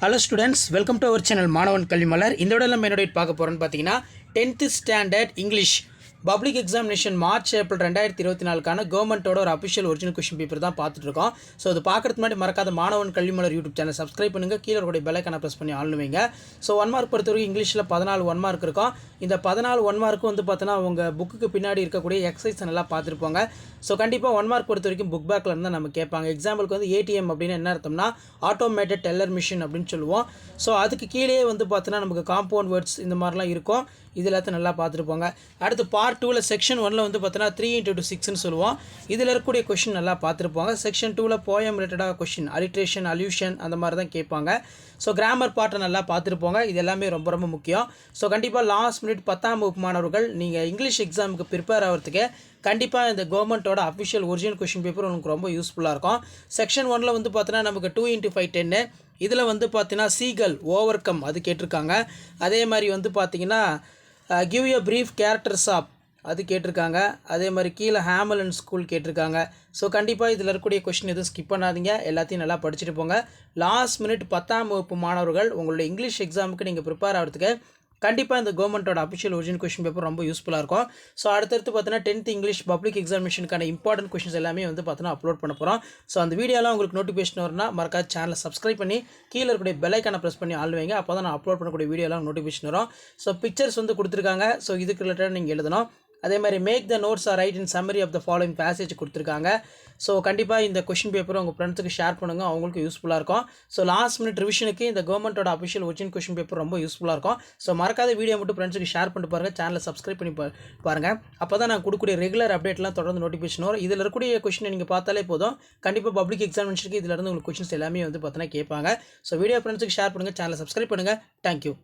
Hello students, welcome to our channel Manavan Kalvi மலர். இந்த விட நம்ம என்னோட பார்க்க போகிறோன்னு பார்த்தீங்கன்னா 10th standard English public examination March April 2024க்கான கவர்மெண்ட்டோட ஒரு அஃபிஷியல் ஒரிஜினல் கொஷின் பேப்பர் தான் பார்த்துட்டு இருக்கோம். ஸோ அது பார்க்கறதுக்கு முன்னாடி மறக்காத மாணவன் கல்வி மலர் யூடியூப் சேனல் சப்ஸ்கிரைப் பண்ணுங்கள். கீழே கூட பெல் ஐக்கானை ப்ரெஸ் பண்ணி ஆன் வைங்க. ஸோ 1 மார்க் பொறுத்தவரைக்கும் இங்கிலீஷில் 14 1 மார்க் இருக்கும். இந்த 14 1 மார்க்கும் வந்து பார்த்தோன்னா உங்கள் புக்குக்கு பின்னாடி இருக்கக்கூடிய எக்ஸசைஸ் நல்லா பார்த்துருப்போங்க. ஸோ கண்டிப்பாக 1 மார்க் பொறுத்த வரைக்கும் புக் பேக்கில் இருந்தால் நம்ம கேட்பாங்க. எக்ஸாம்பிளுக்கு வந்து ஏடிஎம் அப்படின்னு என்ன அர்த்தம்னா ஆட்டோமேட்டட் டெல்லர் மிஷின் அப்படின்னு சொல்லுவோம். ஸோ அதுக்கு கீழே வந்து பார்த்தோன்னா நமக்கு காம்பவுண்ட் வேர்ட்ஸ் இந்த மாதிரிலாம் இருக்கும். இது எல்லாத்தையும் நல்லா பார்த்துருப்போங்க. அடுத்து பார்ட் 2ல் செக்ஷன் 1ல் வந்து பார்த்தோன்னா 3 × 6ன்னு சொல்லுவோம். இதில் இருக்கக்கூடிய கொஷின் நல்லா பார்த்துருப்பாங்க. செக்ஷன் 2ல் போயம் ரிலேட்டடாக கொஷின் அலிட்ரேஷன் அல்யூஷன் அந்த மாதிரி தான் கேட்பாங்க. ஸோ கிராமர் பார்ட்டை நல்லா பார்த்துருப்போங்க. இது எல்லாமே ரொம்ப ரொம்ப முக்கியம். ஸோ கண்டிப்பாக லாஸ்ட் மினிட் 10ஆம் வகுப்பு மாணவர்கள் நீங்கள் இங்கிலீஷ் எக்ஸாமுக்கு ப்ரிப்பேர் ஆகிறதுக்கு கண்டிப்பாக இந்த கவர்மெண்ட்டோட அஃபிஷியல் ஒரிஜினல் கொஷின் பேப்பர் உங்களுக்கு ரொம்ப யூஸ்ஃபுல்லாக இருக்கும். செக்ஷன் 1ல் வந்து பார்த்தோன்னா நமக்கு 2 × 5 10. இதில் வந்து பார்த்தீங்கன்னா சீகல் ஓவர் கம் அது கேட்டிருக்காங்க. அதே மாதிரி வந்து பார்த்தீங்கன்னா give a brief characters of அது கேட்டிருக்காங்க. அதே மாதிரி கீழே ஹேமல் அண்ட் ஸ்கூல் கேட்டிருக்காங்க. ஸோ கண்டிப்பாக இதில் இருக்கக்கூடிய கொஷின் எதுவும் ஸ்கிப் பண்ணாதீங்க. எல்லாத்தையும் நல்லா படிச்சுட்டு போங்க. லாஸ்ட் மினிட் 10ஆம் வகுப்பு மாணவர்கள் உங்களுடைய இங்கிலீஷ் எக்ஸாமுக்கு நீங்கள் ப்ரிப்பேர் ஆகிறதுக்கு கண்டிப்பாக இந்த கவர்மெண்ட்டோட அஃபிஷியல் ஒரிஜினல் கொஷின் பேப்பர் ரொம்ப யூஸ்ஃபுல்லாக இருக்கும். ஸோ அடுத்தடுத்து பார்த்தீங்கன்னா 10th இங்கிலீஷ் பப்ளிக் எக்ஸாமினேஷனுக்கான இம்பார்ட்டன்ட் கொஷின்ஸ் எல்லாமே வந்து பார்த்தீங்கன்னா அப்லோட் பண்ண போகிறோம். ஸோ அந்த வீடியோலாம் உங்களுக்கு நோட்டிஃபிகேஷன் வரும்னா மறக்காத சேனலை சப்ஸ்கிரைப் பண்ணி கீழே இருக்கக்கூடிய பெல் ஐக்கானை ப்ரெஸ் பண்ணி ஆள் வைங்க. அப்போ தான் நான் அப்லோட் பண்ணக்கூடிய வீடியோலாம் நோட்டிஃபிகேஷன் வரும். ஸோ பிக்சர்ஸ் வந்து கொடுத்துருக்காங்க. ஸோ இதுக்கு ரிலேட்டடாக நீங்கள் எழுதணும். அதே மாதிரி make the notes or write in summary of the following passage கொடுத்துருக்காங்க. ஸோ கண்டிப்பாக இந்த கொஷின் பேப்பரை உங்கள் ஃப்ரெண்ட்ஸுக்கு ஷேர் பண்ணுங்கள். அவங்களுக்கு யூஸ்ஃபுல்லாக இருக்கும். ஸோ லாஸ்ட் மினிட் ரிவிஷனுக்கு இந்த கவர்மெண்ட்டோட அஃபிஷியல் ஒரிஜினல் கொஷின் பேப்பர் ரொம்ப யூஸ்ஃபுல்லாக இருக்கும். ஸோ மறக்காத வீடியோ மட்டும் ஃப்ரெண்ட்ஸுக்கு ஷேர் பண்ணிட்டு பாருங்கள். சேனலை சப்ஸ்கிரைப் பண்ணி பாருங்கள். அப்போ தான் நான் கொடுக்கக்கூடிய ரெகுலர் அப்டேட்லாம் தொடர்ந்து நோட்டிஃபிகேஷன் வரும். இதில் இருக்கக்கூடிய கொஷினை நீங்கள் பார்த்தாலே போதும். கண்டிப்பாக பப்ளிக் எக்ஸாமினேஷனுக்கு இதில் இருந்து உங்களுக்கு கொஷின்ஸ் எல்லாமே வந்து பார்த்தீங்கன்னா கேட்பாங்க. ஸோ வீடியோ ஃப்ரெண்ட்ஸுக்கு ஷேர் பண்ணுங்கள். சேனலை சப்ஸ்கிரைப் பண்ணுங்கள். தேங்க்யூ.